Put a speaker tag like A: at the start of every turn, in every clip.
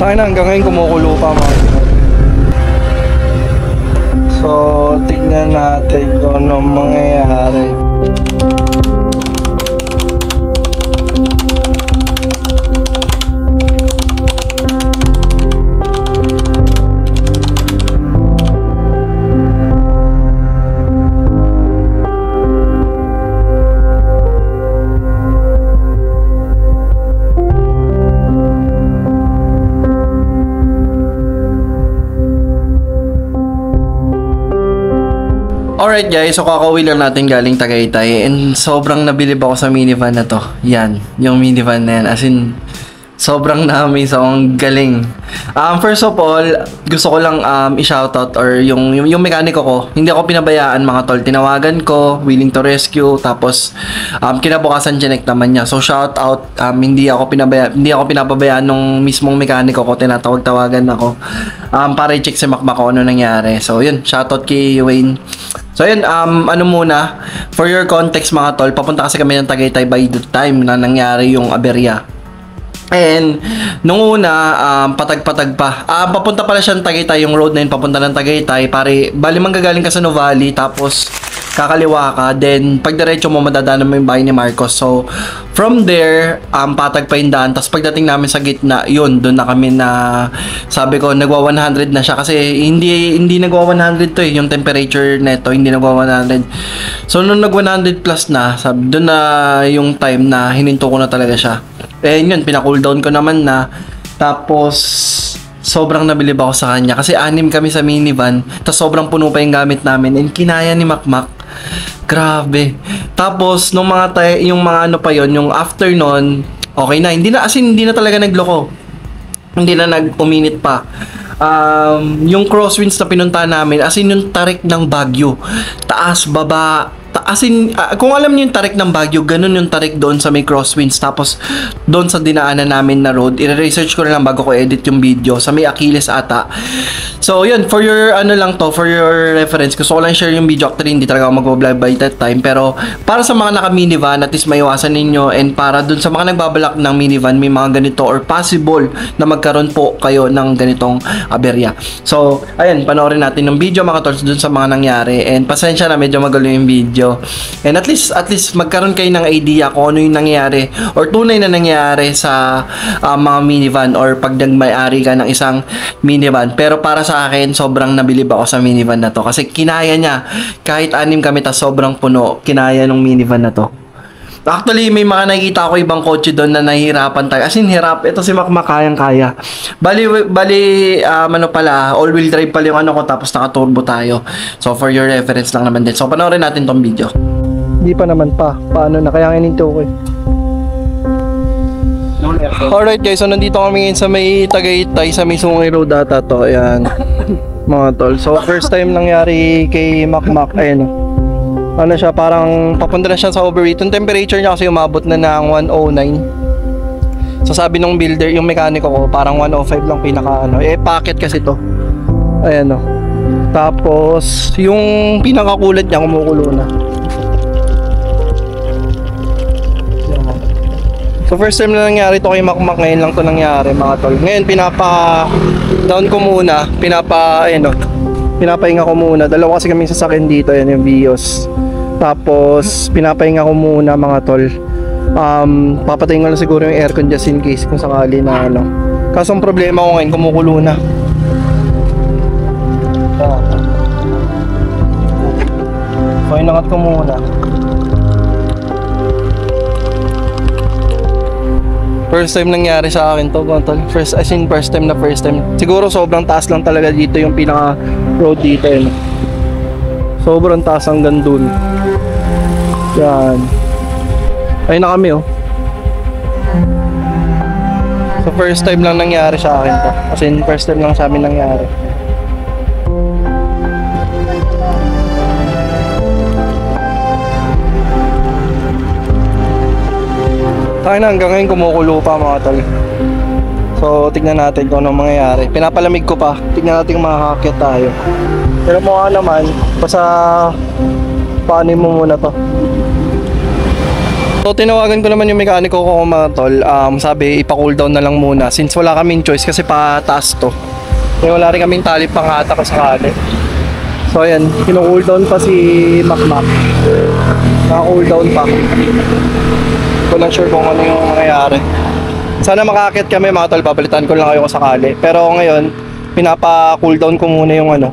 A: Tayo na, hanggang ngayon kumukulo pa mga tol. So, tignan natin kung anong mangyayari. Alright guys, so kakauwi lang natin galing Tagaytay and sobrang nabilib ako sa minivan na to. Yan, yung minivan na yan. As in, sobrang na-amaze ako, ang galing. First of all, gusto ko lang i-shoutout or yung mekaniko ko. Hindi ako pinabayaan mga tol. Tinawagan ko, willing to rescue. Tapos, kinabukasan chinek naman niya. So, shoutout. Hindi ako pinapabayaan nung mismong mekaniko ko. Tinatawag-tawagan ako. Para i-check si Makmak kung ano nangyari. So, yun. Shoutout kay Wayne. So yun, ano muna, for your context mga tol, papunta kasi kami ng Tagaytay by the time na nangyari yung aberya. And nung una, patag-patag pa. Papunta pala siya ng Tagaytay, yung road na yun, papunta ng Tagaytay. Pare, bali manggagaling ka sa Nuvali, tapos kakaliwa ka, then pag diretso mo, madadaanan mo yung bahay ni Marcos. So, from there, patag pa yung daan. Tapos pagdating namin sa gitna, yun, doon na kami na, sabi ko, nagwa 100 na siya. Kasi hindi nagwa 100 to eh, yung temperature neto, hindi nagwa 100. So, nung nag 100 plus na, sabi, doon na yung time na hininto ko na talaga siya. And yun, pina-cooldown ko naman na. Tapos, sobrang nabilib ako sa kanya. Kasi 6 kami sa minivan. Tapos sobrang puno pa yung gamit namin. And kinaya ni Makmak. Grabe. Tapos, nung yung mga ano pa yon, yung after nun, okay na. Hindi na talaga nagloko. Hindi na nag-uminit pa. Yung crosswinds na pinunta namin, as in yung tarik ng Baguio. Taas, baba. As in, kung alam niyo yung tarik ng Baguio, ganun yung tarik doon sa may crosswinds. Tapos, doon sa dinaanan namin na road, i-research ko na lang bago ko edit yung video. Sa may Achilles ata. So, yun, for your, for your reference, gusto ko lang share yung video. Actually, hindi talaga ako mag-vlog by that time. Pero, para sa mga naka-minivan, at least maiwasan ninyo. And para dun sa mga nagbabalak ng minivan, may mga ganito or possible na magkaroon po kayo ng ganitong aberya. So, ayan, panoorin natin yung video mga tol dun sa mga nangyari. And pasensya na, medyo magulo yung video. And at least magkaroon kayo ng idea kung ano yung nangyayari or tunay na nangyayari sa mga minivan or pag nagmay-ari ka ng isang minivan. Pero para sa akin, sobrang nabilib ako sa minivan na to kasi kinaya niya. Kahit 6 kami tas sobrang puno, kinaya ng minivan na to. Actually, may mga nakikita ako ibang kotse doon na nahihirapan tayo. As in, hirap. Ito si Makmak, kayang-kaya. Bali, ano pala, all-wheel drive pala yung ano ko, tapos naka-turbo tayo. So, for your reference lang naman din. So, panoorin natin tong video. Hindi pa naman pa. Paano na? Kaya ininto ko eh. Alright guys, so nandito kami ngayon sa may Tagaytay, sa may Sungay Road ata to. Ayan, mga tol. So, first time nangyari kay Makmak. Ayan, ano siya, parang papunta na siya sa overheat. Yung temperature niya kasi umabot na ng 109. So sabi nung builder, yung mekaniko ko, parang 105 lang pinaka ano. Packet kasi to. Ayan o. Tapos, yung pinakakulat niya kumukulo na. So first time na nangyari to kay Makmak, ngayon lang to nangyari mga tol. Ngayon pinapa-down ko muna, pinapahinga ko muna. Dalawa kasi kami sasakyan dito, yan yung Vios. Tapos pinapahinga ko muna mga tol. Papatayin ko lang siguro yung aircon just in case kung sakali na ano. Kaso ang problema ko ngayon, kumukulo na. So inangat ko muna. First time nangyari sa akin to, tol. First time. Siguro sobrang taas lang talaga dito yung pinaka road dito eh. Sobrang taas hanggang dun. Yan. Ayun na kami oh. So first time lang nangyari sa akin to. As in first time lang sa amin nangyari. Tayo na, hanggang ngayon kumukulo pa mga tol. So tignan natin kung anong mangyayari. Pinapalamig ko pa. Tignan natin kung makakakit tayo. Pero mukha naman, basta paanin mo muna to. So tinawagan ko naman yung mekaniko ko mga tol. Sabi ipa-cool down na lang muna since wala kaming choice kasi pataas to. Kaya wala rin kaming tali pang ata ko sakali. So ayan, kino-cool down pa si Macmac. Naka-cool down pa. Hindi ko lang sure kung ano yung nangyayari. Sana makakit kami mga tol, papalitan ko lang kayo kung sakali. Pero ngayon, pinapa-cool down ko muna yung ano.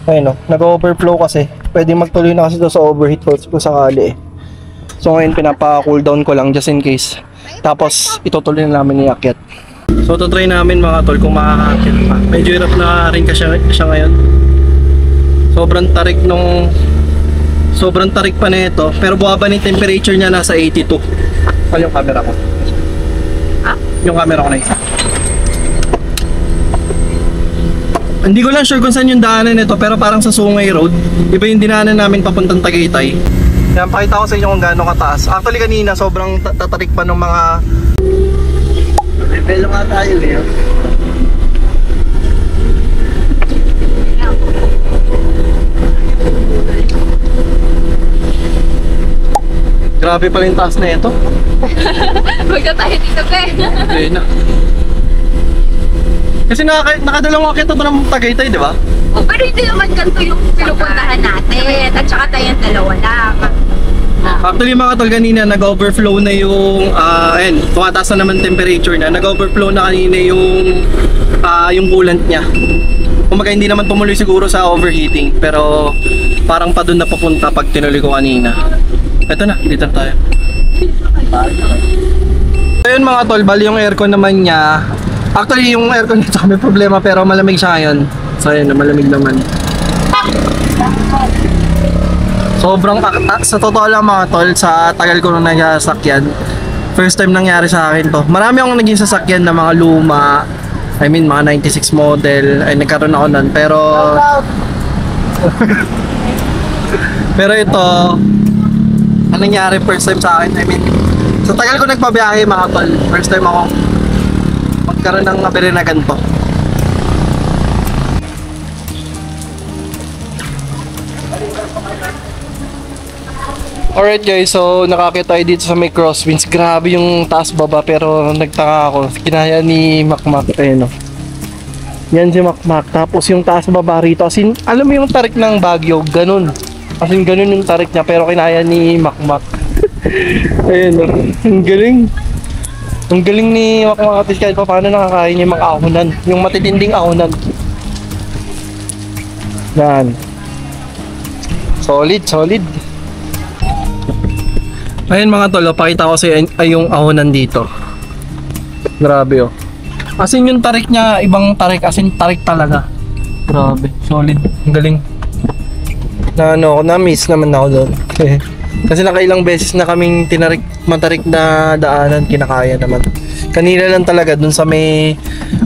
A: Ayun o, nag-overflow kasi. Pwede magtuloy na kasi ito sa overheat kung sakali eh. So ngayon pinapa-cool down ko lang just in case. Tapos itutuloy na namin iakyat. So try namin mga tol kung makakakit pa. Medyo hirap na rin kasi siya ngayon. Sobrang tarik pa na ito. Pero bumaba na yung temperature niya nasa 82. Ano yung camera ko? Yung camera ko na isa. Hindi ko lang sure kung saan yung daanan nito pero parang sa Sungay Road. Iba yung dinaanan namin papuntang Tagaytay. Yan, pakita ko sa inyo kung gaano kataas. Actually kanina sobrang tatarik pa ng mga... Level nga tayo eh. Grabe pala yung taas na ito.
B: Huwag na tayo dito, pe.
A: Hindi na. Kasi nakadalawang kita ito ng Tagaytay, di ba?
B: Oh, pero hindi naman ganito yung pinupuntahan natin. At saka tayong dalawa lang.
A: Actually mga tol, kanina nag-overflow na yung ayun, tumataas na naman temperature na. Nag-overflow na kanina yung coolant niya. Kumaga hindi naman tumuloy siguro sa overheating, pero parang pa doon na papunta pag tinuloy ko kanina. Ito na, dito na tayo. Ayun mga tol, bali yung aircon naman niya. Actually yung aircon nito may problema pero malamig siya ngayon. So ayun, malamig naman. Sobrang sa totoo lang mga tol, sa tagal ko nung nagsasakyan, first time nangyari sa akin to. Marami akong naging sasakyan na mga luma, I mean mga 96 model, ay nagkaroon ako nun. Pero pero ito, ano nangyari first time sa akin, I mean sa tagal ko nagpabiyahe mga tol, first time ako magkaroon ng nabili na ganito. Alright guys, so nakakita tayo dito sa may crosswinds. Grabe yung taas baba pero nagtaka ako. Kinaya ni Macmac, ayun o. Yan si Macmac. Tapos yung taas baba rito. As in, alam mo yung tarik ng Baguio, ganun. As in, ganun yung tarik niya pero kinaya ni Macmac. Ayun o. Ang galing. Ang galing ni Macmac at kahit pa paano nakakaya niya yung mga ahonan. Yung matitinding ahonan. Yan. Solid, solid. Ayun mga tol, pakita ko sa ay yung ahonan dito. Grabe oh. As in yung tarik niya, ibang tarik, as in tarik talaga. Grabe, solid. Ang galing. Na-miss naman ako doon. Kasi nakailang beses na kaming matarik na daanan, kinakaya naman. Kanina lang talaga dun sa may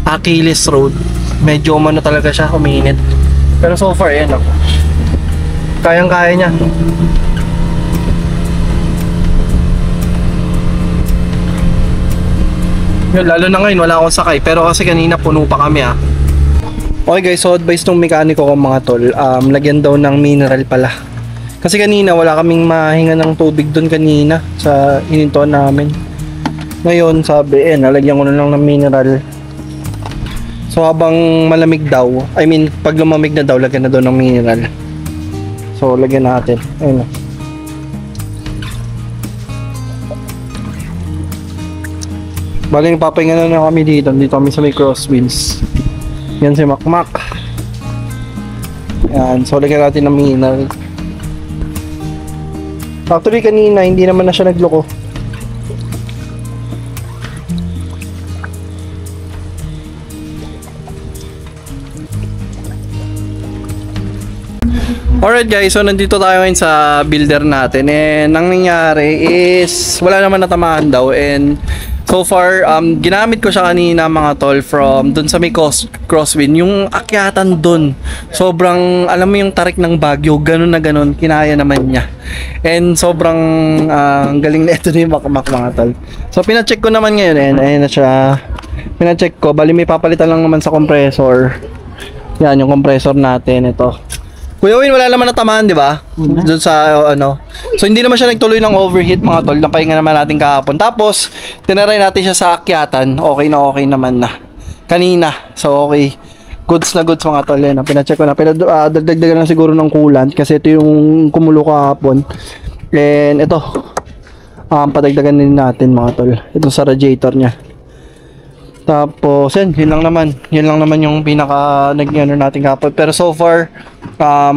A: Achilles Road. Medyo umano talaga siya, uminit. Pero so far, ayan ako. Kayang-kaya niya. Yun, lalo na ngayon wala akong sakay pero kasi kanina puno pa kami ah. Okay guys, so advice ng mekaniko ko mga tol, lagyan daw ng mineral pala. Kasi kanina wala kaming mahinga ng tubig doon kanina sa inintuan namin. Ngayon sabi nalagyan ko na lang ng mineral. So habang malamig daw, I mean pag lumamig na daw lagyan na daw ng mineral. So lagyan natin. Ayun. Bali papahinga na kami dito kami sa may crosswinds. Yan si Macmac. Yan, so lagyan natin ng mineral. Actually kanina hindi naman na siya nagloko. Alright guys, so nandito tayo ngayon sa builder natin and ang nangyari is wala naman natamaan daw and so far, ginamit ko siya kanina mga tol from dun sa may crosswind. Yung akyatan dun, sobrang, alam mo yung tarik ng Baguio, ganun na ganun, kinaya naman niya. And sobrang galing na ito ni Macmac mga tol. So pina-check ko naman ngayon, ayun na siya. Pina-check ko, bali may papalitan lang naman sa compressor. Yan, yung compressor natin, ito. Kuya Win, wala naman natamaan, di ba? Doon sa ano. So hindi naman siya nagtuloy ng overheat mga tol. Napahinga naman natin kahapon. Tapos, tinaray natin siya sa akyatan. Okay naman na. Kanina. So okay. Goods na goods mga tol. Yan, pinacheck ko na. Dagdagan lang siguro ng coolant kasi ito yung kumulo kahapon. And ito. Padagdagan din natin mga tol. Ito sa radiator niya. Tapos, yun lang naman. Yun lang naman yung pinaka nag-ano natin kapag. Pero so far,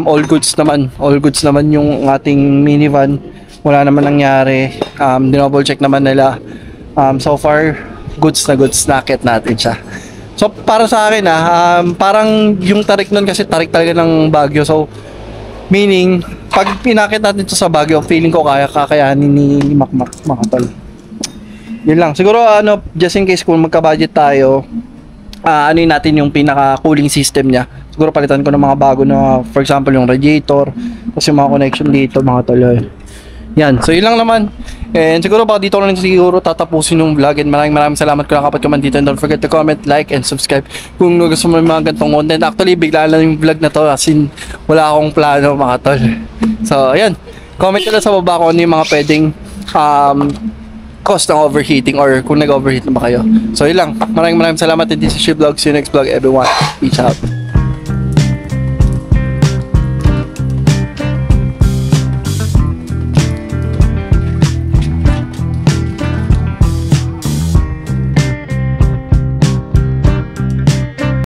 A: all goods naman. All goods naman yung ating minivan. Wala naman nangyari. Dinouble check naman nila. So far, goods na goods. Nakit natin siya. So, para sa akin parang yung tarik nun kasi tarik talaga ng Baguio. So, meaning, pag pinakit natin ito sa Baguio, feeling ko kakayanin ni Makmak mga tol. Yun lang. Siguro just in case kung magka-budget tayo, ano yun natin yung pinaka-cooling system niya. Siguro palitan ko ng mga bago na, for example, yung radiator, tapos yung mga connection dito, mga toloy. Yan. So, yun lang naman. And siguro baka dito lang siguro tatapusin yung vlog. And maraming salamat kung nakapat ka man dito. And don't forget to comment, like, and subscribe kung gusto mo yung mga ganitong content. Actually, bigla lang yung vlog na to as in, wala akong plano, mga tol. So, ayan. Comment ka lang sa baba kung ano yung mga pwedeng cause ng overheating or kung nag-overheat na ba kayo. So, yun lang. Maraming salamat and this is your vlog. See you next vlog, everyone. Peace out.